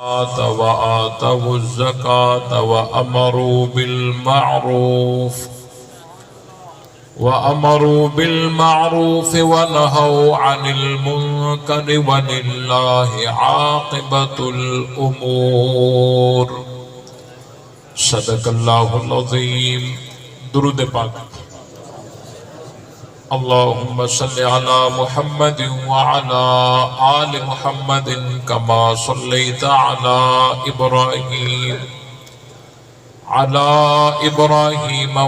وآتوا الزكاة وأمروا بالمعروف ونهوا عن المنكر ولله عاقبة الأمور. صدق اللہ العظیم. درود پاک. اللہم صل علی محمد وعلی آل محمد کما صلیت علی ابراہیم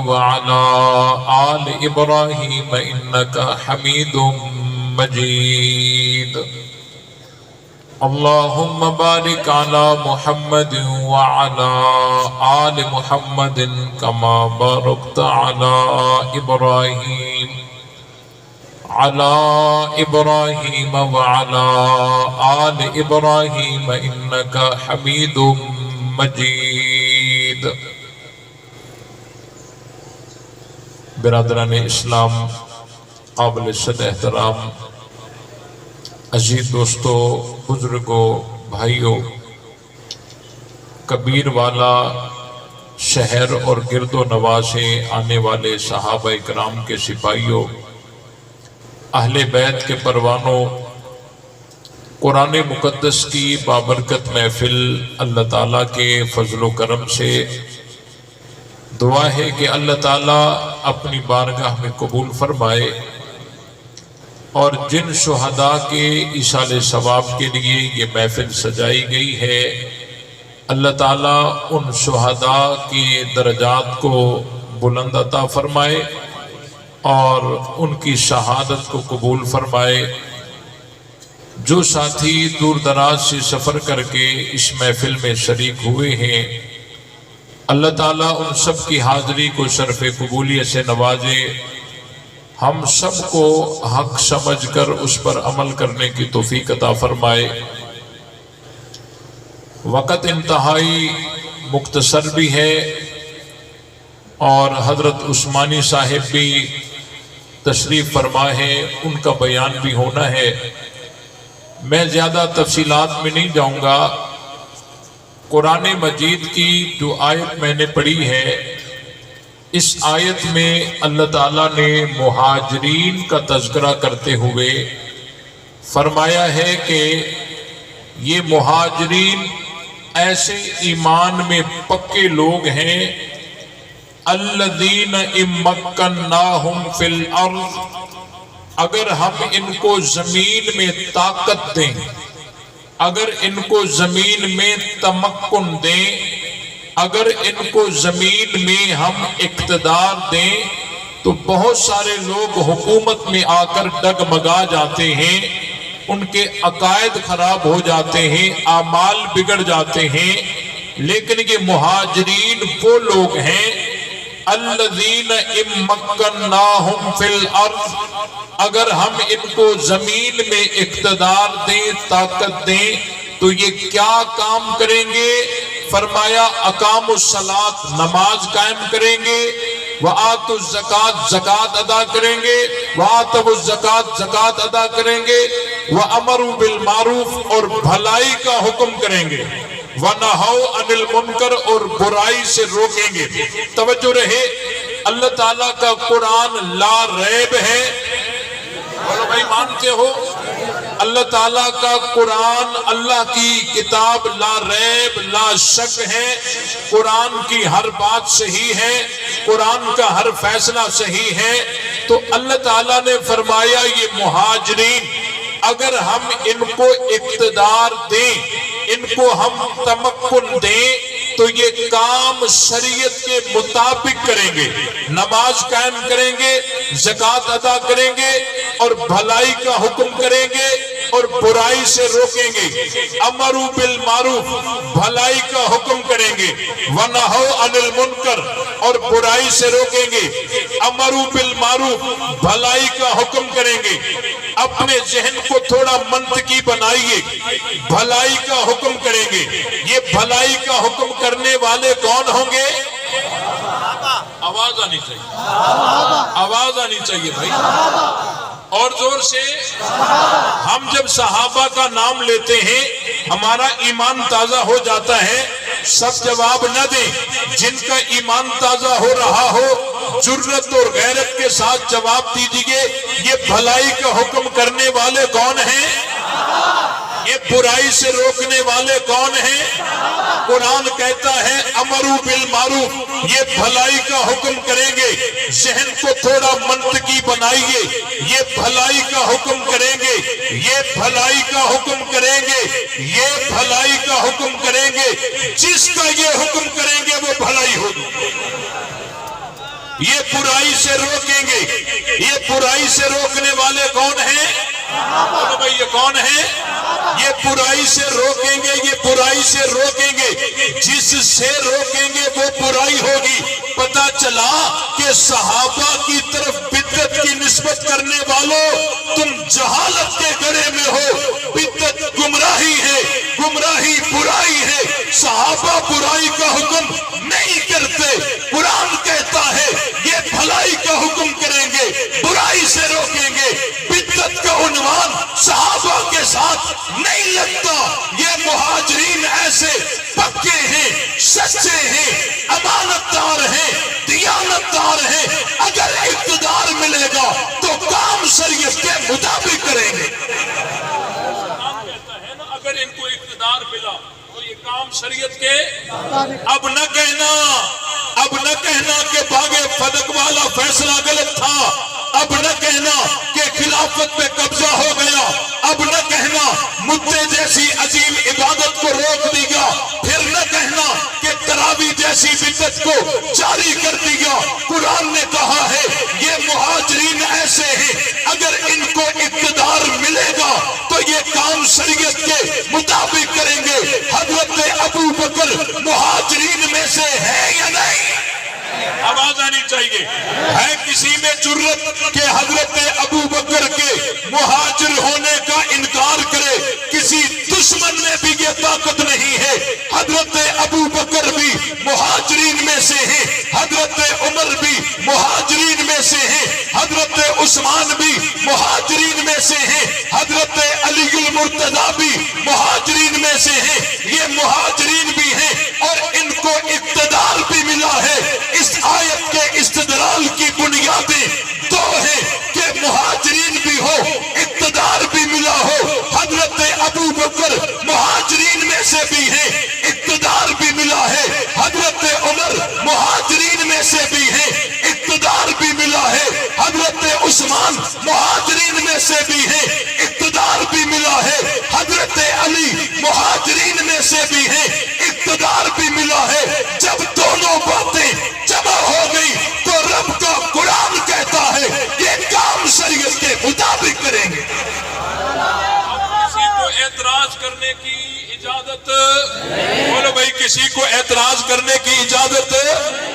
وعلی آل ابراہیم انکا حمید مجید. اللہم بارک علی محمد وعلی آل محمد کما بارکت علی ابراہیم وعلی آل ابراہیم انکا حمید مجید. برادران اسلام، قابل صد احترام عزیز دوستو، بزرگوں، بھائیوں، کبیر والا شہر اور گرد و نواح سے آنے والے صحابہ کرام کے سپاہیوں، اہل بیت کے پروانوں، قرآن مقدس کی بابرکت محفل اللہ تعالیٰ کے فضل و کرم سے دعا ہے کہ اللہ تعالیٰ اپنی بارگاہ میں قبول فرمائے، اور جن شہداء کے ایصال ثواب کے لیے یہ محفل سجائی گئی ہے، اللہ تعالیٰ ان شہداء کی درجات کو بلند عطا فرمائے اور ان کی شہادت کو قبول فرمائے. جو ساتھی دور دراز سے سفر کر کے اس محفل میں شریک ہوئے ہیں، اللہ تعالیٰ ان سب کی حاضری کو شرف قبولیت سے نوازے. ہم سب کو حق سمجھ کر اس پر عمل کرنے کی توفیق عطا فرمائے. وقت انتہائی مختصر بھی ہے اور حضرت عثمانی صاحب بھی تشریف فرما ہے، ان کا بیان بھی ہونا ہے. میں زیادہ تفصیلات میں نہیں جاؤں گا. قرآن مجید کی جو آیت میں نے پڑھی ہے، اس آیت میں اللہ تعالیٰ نے مہاجرین کا تذکرہ کرتے ہوئے فرمایا ہے کہ یہ مہاجرین ایسے ایمان میں پکے لوگ ہیں، الذین امکناہم فی الارض، اگر ہم ان کو زمین میں طاقت دیں، اگر ان کو زمین میں تمکن دیں، اگر ان کو زمین میں ہم اقتدار دیں تو بہت سارے لوگ حکومت میں آ کر ڈگمگا جاتے ہیں، ان کے عقائد خراب ہو جاتے ہیں، اعمال بگڑ جاتے ہیں. لیکن یہ مہاجرین وہ لوگ ہیں الذین امکناہم فی الارض، اگر ہم ان کو زمین میں اقتدار دیں، طاقت دیں تو یہ کیا کام کریں گے؟ فرمایا اقاموا الصلاۃ، نماز قائم کریں گے، وآتوا الزکاۃ، زکوٰۃ ادا کریں گے، وآتوا الزکاۃ، زکوٰۃ ادا کریں گے، وامروا بالمعروف، اور بھلائی کا حکم کریں گے، وَنَهَوْا عَنِ الْمُنْكَرِ، اور برائی سے روکیں گے. توجہ رہے، اللہ تعالیٰ کا قرآن لا ریب ہے. بولو بھائی، مانتے ہو؟ اللہ تعالیٰ کا قرآن، اللہ کی کتاب لا ریب، لا شک ہے. قرآن کی ہر بات صحیح ہے، قرآن کا ہر فیصلہ صحیح ہے. تو اللہ تعالیٰ نے فرمایا یہ مہاجرین اگر ہم ان کو اقتدار دیں، ان کو ہم تمکن دیں تو یہ کام شریعت کے مطابق کریں گے، نماز قائم کریں گے، زکوٰۃ ادا کریں گے، اور بھلائی کا حکم کریں گے اور برائی سے روکیں گے. امروا بالمعروف، بھلائی کا حکم کریں گے، ونہوا عن المنکر، اور برائی سے روکیں گے. امروا بالمعروف، بھلائی کا حکم کریں گے. اپنے ذہن کو تھوڑا منطقی بنائیے، بھلائی کا حکم کریں گے. یہ بھلائی کا حکم کرنے والے کون ہوں گے؟ آواز آنی چاہیے، آواز آنی چاہیے بھائی. اور زور سے ہم جب صحابہ کا نام لیتے ہیں ہمارا ایمان تازہ ہو جاتا ہے. سب جواب نہ دیں, جن کا ایمان تازہ ہو رہا ہو جرت اور غیرت کے ساتھ جواب دیجئے یہ بھلائی کا حکم کرنے والے کون ہیں؟ یہ برائی سے روکنے والے کون ہیں؟ قرآن کہتا ہے امروا بالمعروف, یہ بھلائی کا حکم کریں گے. ذہن کو تھوڑا منطقی بنائیے, یہ بھلائی کا حکم کریں گے, یہ بھلائی کا حکم کریں گے, یہ بھلائی کا حکم کریں گے. جس کا یہ حکم کریں گے وہ بھلائی ہوگی. یہ برائی سے روکیں گے. یہ برائی سے روکنے والے کون ہیں؟ بولو بھائی یہ کون ہے؟ یہ برائی سے روکیں گے, یہ برائی سے روکیں گے. جس سے روکیں گے وہ برائی ہوگی. پتہ چلا کہ صحابہ کی طرف بدعت کی نسبت کرنے والوں تم جہالت کے گڑھے میں ہو. بدعت گمراہی ہے, گمراہی برائی ہے. صحابہ برائی کا حکم نہیں کرتے. قرآن کہتا ہے یہ بھلائی کا حکم کریں گے, برائی سے روکیں گے. بدعت کا عنوان صحابہ کے ساتھ نہیں لگتا. یہ مہاجرین ایسے پکے ہیں, سچے ہیں, امانت دار ہیں, دیانت دار ہیں. اگر اقتدار ملے گا تو کام شریعت کے مطابق کریں گے. اگر ان کو اقتدار ملا تو یہ کام شریعت کے. اب نہ کہنا کہ باغ فدق والا فیصلہ غلط تھا. اب نہ کہنا کہ خلافت پہ قبضہ ہو گیا. اب نہ کہنا مدعے جیسی عظیم عبادت کو روک دیا. پھر نہ کہنا کہ تراویح جیسی بدعت کو جاری کر دیا. قرآن نے کہا ہے یہ مہاجرین ایسے ہیں, اگر ان کو اقتدار ملے گا تو یہ کام شریعت کے مطابق کریں گے. حضرت ابو بکر مہاجرین میں سے ہے یا نہیں؟ آواز آنی چاہیے. ہے کسی میں جرت کہ حضرت ابو بکر کے مہاجر ہونے کا انکار کرے؟ کسی دشمن میں بھی یہ طاقت نہیں ہے. حضرت ابو بکر بھی مہاجرین میں سے ہیں, حضرت عمر بھی مہاجرین میں سے ہیں, حضرت عثمان بھی مہاجرین میں سے ہیں, حضرت علی المرتضیٰ بھی مہاجرین میں سے ہیں. یہ مہاجرین بھی ہیں اور ان کو اقتدار بھی ملا ہے. اس آیت کے استدلال کی بنیادیں دو ہیں کہ مہاجرین بھی ہو, اقتدار بھی ملا ہو. حضرت ابو بکر مہاجرین میں سے بھی ہیں, اقتدار بھی ملا ہے. حضرت عمر مہاجرین میں سے بھی ہیں, اقتدار بھی ملا ہے. حضرت عثمان مہاجرین میں سے بھی ہیں, اقتدار بھی ملا ہے. حضرت علی مہاجرین میں سے بھی ہیں, اقتدار بھی ملا ہے. جب دونوں باتیں جمع ہو گئی تو رب کا قرآن کہتا ہے یہ کام شریعت کے مطابق کریں گے. کسی کو اعتراض کرنے کی اجازت, بولو بھائی کسی کو اعتراض کرنے کی اجازت.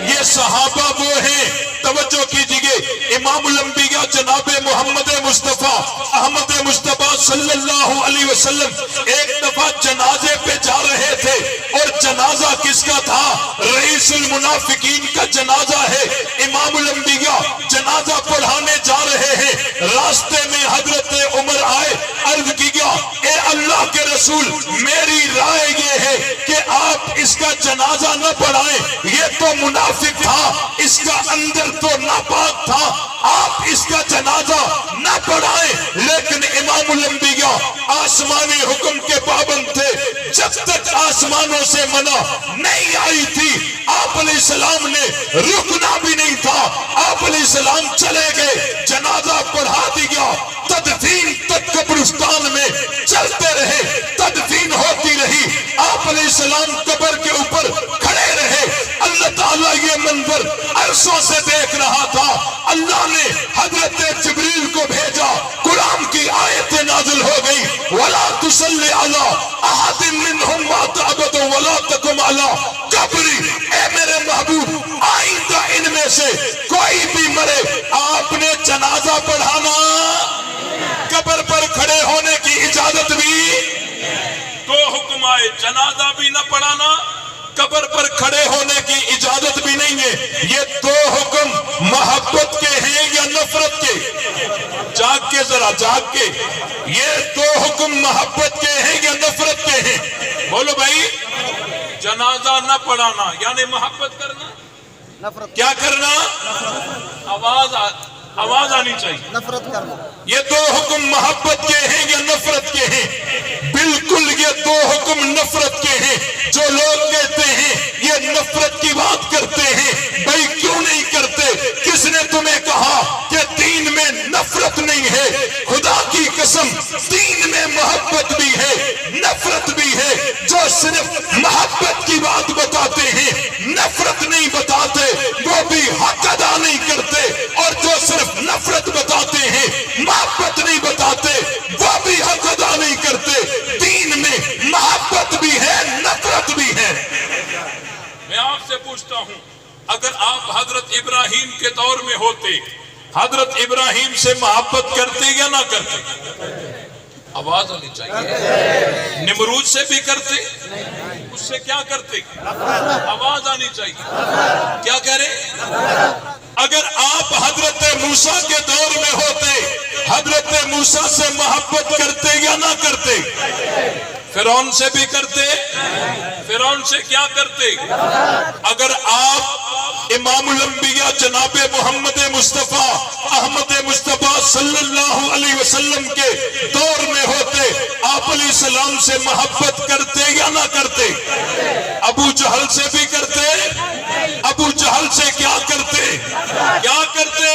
یہ صحابہ وہ ہیں, توجہ کیجئے, امام الانبیاء جناب محمد مصطفیٰ احمد مصطفیٰ صلی اللہ علیہ وسلم ایک دفعہ جنازے پہ جا رہے تھے. اور جنازہ کس کا تھا؟ رئیس المنافقین کا جنازہ ہے. امام الانبیاء جنازہ پڑھانے جا رہے ہیں. راستے میں حضرت عمر آئے, عرض کیا اے اللہ کے رسول میری رائے یہ ہے کہ آپ اس کا جنازہ نہ پڑھائیں, یہ تو منافق تھا, اس کا اندر تو ناپاک تھا, آپ اس کا جنازہ نہ پڑھائیں. لیکن امام الانبیاء آسمانی حکم کے پابند تھے. جب تک آسمانوں سے منع نہیں آئی تھی آپ علیہ السلام نے رکنا بھی نہیں تھا. آپ علیہ السلام چلے گئے, جنازہ پڑھا دیا, تدفین تک قبرستان میں چلتے رہے, تدفین ہوتی رہی. آپ علیہ السلام قبر کے اوپر کھڑے رہے. اللہ تعالیٰ یہ منظر عرصوں سے دیکھ رہا تھا. اللہ نے حضرت جبریل کو بھیجا, قرآن کی آیت نازل ہو گئی, وَلَا تُصَلِّ عَلَىٰ أَحَدٍ مِّنْهُمْ مَاتَ أَبَدًا وَلَا تَقُمْ عَلَىٰ قَبْرِي. اے میرے محبوب آئندہ ان میں سے کوئی بھی مرے آپ نے جنازہ پڑھانا, قبر پر کھڑے ہونے کی اجازت بھی. دو حکم آئے, جنازہ بھی نہ پڑھانا, قبر پر کھڑے ہونے کی اجازت بھی نہیں ہے. یہ دو حکم محبت کے ہیں یا نفرت کے؟ جاگ کے سوچیں ذرا جاگ کے، یہ دو حکم محبت کے ہیں یا نفرت کے ہیں؟ بولو بھائی، جنازہ نہ پڑھانا یعنی محبت کرنا، نفرت کیا کرنا؟ آواز آنی چاہیے، نفرت کرنا۔ یہ دو حکم محبت کے ہیں یا نفرت کے ہیں؟ بالکل یہ دو حکم نفرت کے ہیں۔ جو لوگ کہتے ہیں یہ نفرت کی بات کرتے ہیں، بھائی کیوں نہیں کرتے؟ کس نے تمہیں کہا کہ دین میں نفرت نہیں ہے؟ خدا کی قسم دین میں محبت بھی ہے، نفرت بھی ہے۔ جو صرف محبت کی بات بتاتے ہیں، نفرت نہیں بتاتے، وہ بھی حق ادا نہیں کرتے، اور جو صرف نفرت بتاتے ہیں، محبت نہیں بتاتے، وہ بھی حق ادا نہیں کرتے۔ دین میں محبت بھی ہے، نفرت بھی ہے۔ میں آپ سے پوچھتا ہوں، اگر آپ حضرت ابراہیم کے دور میں ہوتے، حضرت ابراہیم سے محبت کرتے یا نہ کرتے؟ آواز ہونی چاہیے۔ نمرود سے بھی کرتے؟ اس سے کیا کرتے؟ آواز آنی چاہیے۔ کیا کہہ رہے؟ اگر آپ حضرت موسیٰ کے دور میں ہوتے، حضرت موسیٰ سے محبت کرتے یا نہ کرتے؟ فرعون سے بھی کرتے؟ فرعون سے کیا کرتے؟ اگر آپ امام الانبیاء جناب محمد مصطفیٰ احمد مصطفیٰ صلی اللہ علیہ وسلم کے دور میں ہوتے، آپ علیہ السلام سے محبت کرتے یا نہ کرتے؟ ابو جہل سے بھی کرتے؟ ابو جہل سے کیا کرتے؟ کیا کرتے؟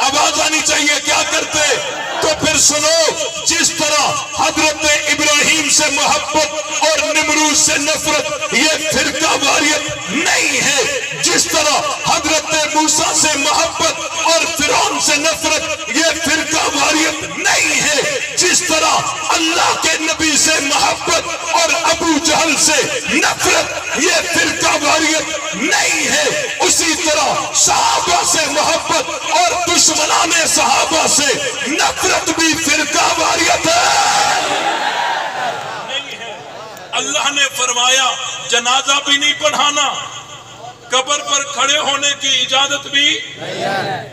آواز آنی چاہیے، کیا کرتے؟ تو پھر سنو، جس طرح حضرت ابراہیم سے محبت اور نمرود سے نفرت یہ فرقہ واریت نہیں ہے، جس طرح حضرت موسیٰ سے محبت اور فرعون سے نفرت یہ فرقہ واریت نہیں ہے، جس طرح اللہ کے نبی سے محبت اور ابو جہل سے نفرت یہ فرقہ واریت نہیں ہے، اسی طرح صحابہ سے محبت اور دشمنان صحابہ سے نفرت بھی فرقہ واریت ہے۔ اللہ نے فرمایا جنازہ بھی نہیں پڑھانا، قبر پر کھڑے ہونے کی اجازت بھی،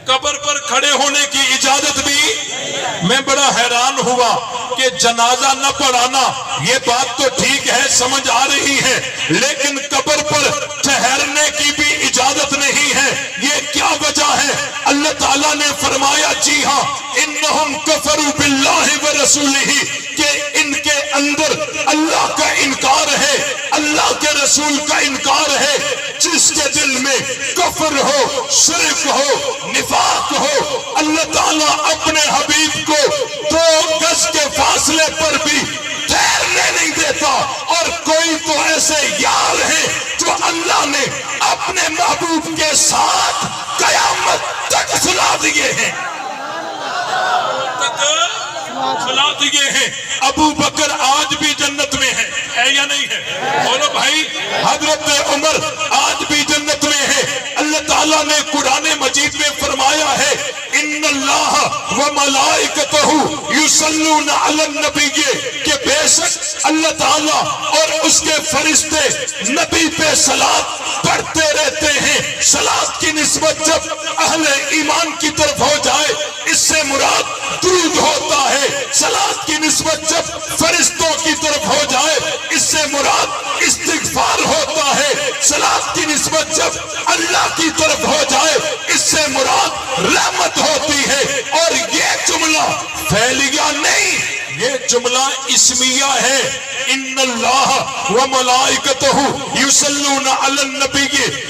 قبر پر کھڑے ہونے کی اجازت بھی۔ میں بڑا حیران ہوا کہ جنازہ نہ پڑھانا یہ بات تو ٹھیک ہے، سمجھ آ رہی ہے، لیکن قبر پر ٹھہرنے کی بھی اجازت نہیں ہے۔ یہ کیا وجہ ہے؟ اللہ تعالیٰ نے فرمایا جی ہاں، انہم کفروا باللہ ورسولہ، کہ ان کے اندر اللہ کا انکار ہے، اللہ کے رسول کا انکار ہے۔ جس کے دل میں کفر ہو، شرک ہو، نفاق ہو، اللہ تعالیٰ اپنے حبیب کو 2 گز کے فاصلے پر بھی ٹھہرنے نہیں دیتا، اور کوئی تو ایسے یار ہیں جو اللہ نے اپنے محبوب کے ساتھ قیامت تک سلا دیے ہیں، سلا دیے ہیں۔ ابو بکر آج بھی جنت میں ہے یا نہیں ہے؟ بولو بھائی، حضرت عمر آج بھی جنت میں ہے۔ اللہ تعالیٰ نے قرآن مجید میں فرمایا ہے ان اللہ و ملائکتہ یصلون علی النبی، کہ بے شک اللہ تعالیٰ اور اس کے فرشتے نبی پہ صلاۃ پڑھتے رہتے ہیں۔ صلاۃ کی نسبت جب اہل ایمان کی طرف ہو جائے اس سے مراد درود ہوتا ہے، صلاۃ کی نسبت جب فرشتوں کی طرف ہو جائے اس سے مراد استغفار ہوتا ہے، صلاۃ کی نسبت جب اللہ کی طرف ہو جائے اس سے مراد رحمت ہوتی ہے۔ اور یہ جملہ فعلیہ نہیں، یہ جملہ اسمیہ ہے۔ ان اللہ و ملائکتہ یصلون علی النبی،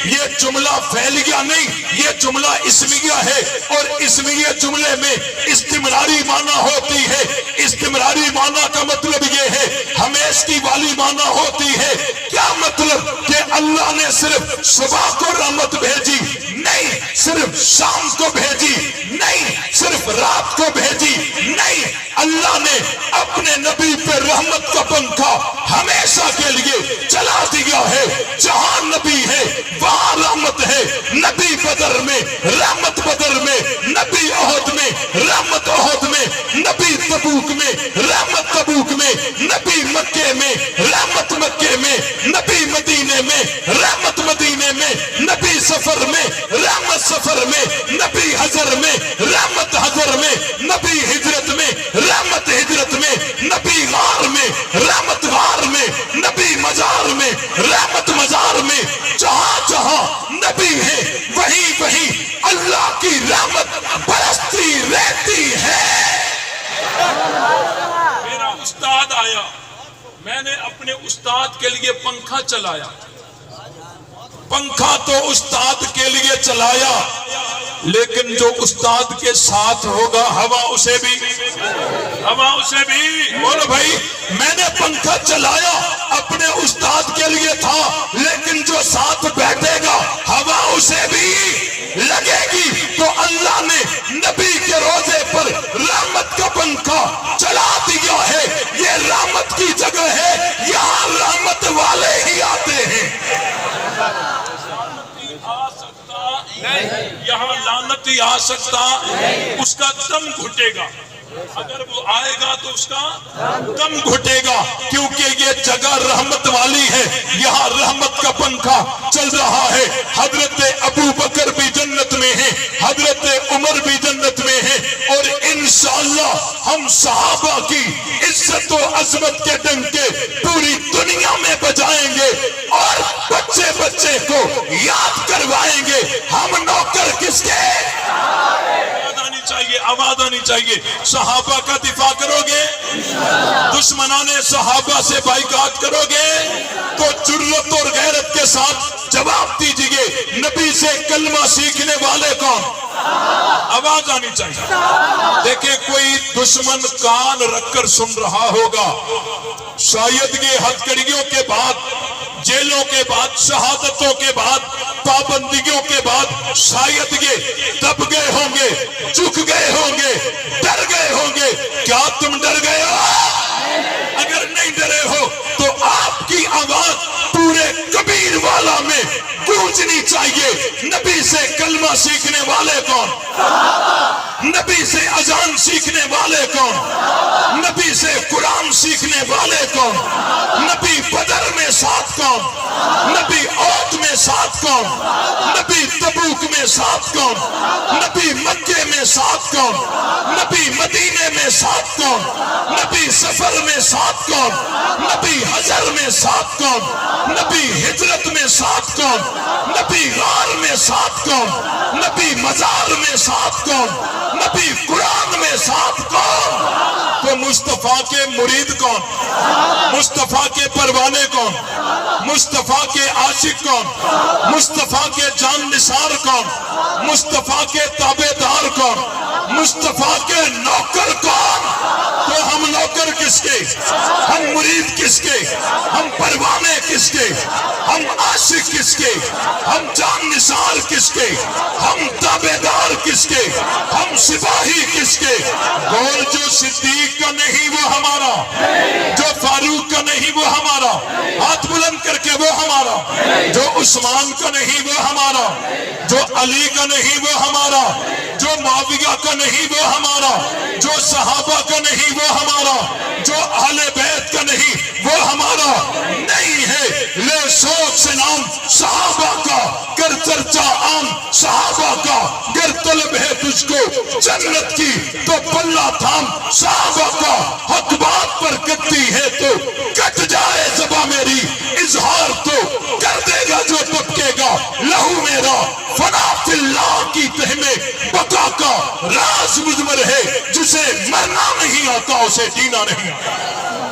یہ جملہ فعلیہ نہیں، یہ جملہ اسمیہ ہے، اور اسمیہ جملے میں استمراری معنی ہوتی ہے۔ استمراری معنی کا مطلب یہ ہے ہمیشگی والی معنی ہوتی ہے۔ کیا مطلب؟ کہ اللہ نے صرف صبح کو رحمت بھیجی نہیں، صرف شام کو بھیجی نہیں، صرف رات کو بھیجی نہیں، اللہ نے اپنے نبی پہ رحمت کا پنکھا ہمیشہ کے لیے چلا دیا ہے۔ جہاں نبی ہے وہاں رحمت ہے۔ نبی بدر میں رحمت، بدر میں نبی احد میں رحمت، احد میں نبی تبوک میں رحمت، تبوک میں نبی مکے میں رحمت، مکے میں نبی مدینے میں رحمت، مدینے میں نبی سفر میں رحمت، سفر میں نبی حضر میں رحمت، حضر میں نبی ہجرت رحمت مزار میں جہاں جہاں نبی ہے وہیں وہیں اللہ کی رحمت برستی رہتی ہے۔ میرا استاد آیا، میں نے اپنے استاد کے لیے پنکھا چلایا، پنکھا تو استاد کے لیے چلایا، لیکن جو استاد کے ساتھ ہوگا ہوا اسے بھی بولو بھائی، میں نے پنکھا چلایا اپنے استاد کے لیے تھا، لیکن جو ساتھ بیٹھے گا ہوا اسے بھی لگے گی۔ تو اللہ نے نبی کے روزے پر رحمت کا پنکھا چلا دیا ہے۔ یہ رحمت کی جگہ ہے، یہاں رحمت والے ہی آتے ہیں۔ یہاں لعنتی آ سکتا، اس کا دم گھٹے گا، اگر وہ آئے گا تو اس کا دم گھٹے گا، کیونکہ یہ جگہ رحمت والی ہے، یہاں رحمت کا پنکھا چل رہا ہے۔ حضرت ابو بکر بھی جنت میں ہیں، حضرت عمر بھی جنت میں ہیں، اور انشاءاللہ ہم صحابہ کی عزت و عظمت کے ڈنکے پوری دنیا میں بجائیں گے، اور بچے بچے کو یاد کروائیں گے ہم نوکر کس کے۔ آواز آنی چاہیے، صحابہ کا دفاع کرو گے، دشمنان صحابہ سے بائیکاٹ کرو گے، تو جرت اور غیرت کے ساتھ جواب دیجئے، نبی سے کلمہ سیکھنے والے کون؟ آواز آنی چاہیے۔ دیکھیں کوئی دشمن کان رکھ کر سن رہا ہوگا، شاید یہ ہتھ کڑیوں کے بعد، جیلوں کے بعد، شہادتوں کے بعد، پابندیوں کے بعد شاید یہ دب گئے ہوں گے، جھک گئے ہوں گے، ڈر گئے ہوں گے۔ کیا تم ڈر گئے ہو؟ اگر نہیں ڈرے ہو تو آپ کی آواز پورے کبیر والا میں گونجنی چاہیے۔ نبی سے کلمہ سیکھنے والے کون؟ نبی سے اذان سیکھنے والے کون؟ نبی سے قرآن سیکھنے والے کون؟ نبی بدر میں ساتھ کون؟ نبی عہد میں ساتھ کون؟ نبی تبوک میں ساتھ کون؟ نبی مکے میں ساتھ کون؟ نبی مدینے میں ساتھ کون؟ نبی سفر میں ساتھ کون؟ نبی حجر میں ساتھ کون؟ نبی ہجرت میں ساتھ کون؟ نبی غار میں ساتھ کون؟ نبی مزار میں ساتھ کون؟ نبی قرآن میں ساتھ کون؟ تو مصطفیٰ کے مرید کون؟ مصطفیٰ کے پروانے کون؟ مصطفیٰ کے عاشق کون؟ مصطفیٰ کے جان نثار کون؟ مصطفیٰ کے تابع دار کون؟ مصطفیٰ کے نوکر کون؟ تو ہم نوکر کس کے؟ ہم مرید کس کے؟ ہم پروانے کس کے؟ ہم عاشق کس کے؟ ہم جان نثار کس کے؟ ہم تابع دار کس کے؟ ہم سپاہی کس کے؟ گول جو صدیق کا نہیں وہ ہمارا، جو فاروق کا نہیں وہ ہمارا، ہاتھ بلند کر کے وہ ہمارا، جو عثمان کا نہیں وہ ہمارا، جو علی کا نہیں وہ ہمارا، جو معاویہ کا نہیں وہ ہمارا، جو صحابہ کا نہیں وہ ہمارا، جو اہل بیت کا نہیں وہ ہمارا نہیں ہے۔ لے شوق سے نام صحابہ کا، کر چرچا عام صحابہ کا، گر طلب ہے تجھ کو جنت کی تو پلہ تھام صحابہ کا۔ حق بات پر کٹتی ہے تو کٹ جائے زباں میری، اظہار تو کر دے گا جو ٹپکے گا لہو میرا۔ فنا فی اللہ کی تہ میں بقا کا راز مضمر ہے، جسے مرنا نہیں آتا اسے جینا نہیں آتا۔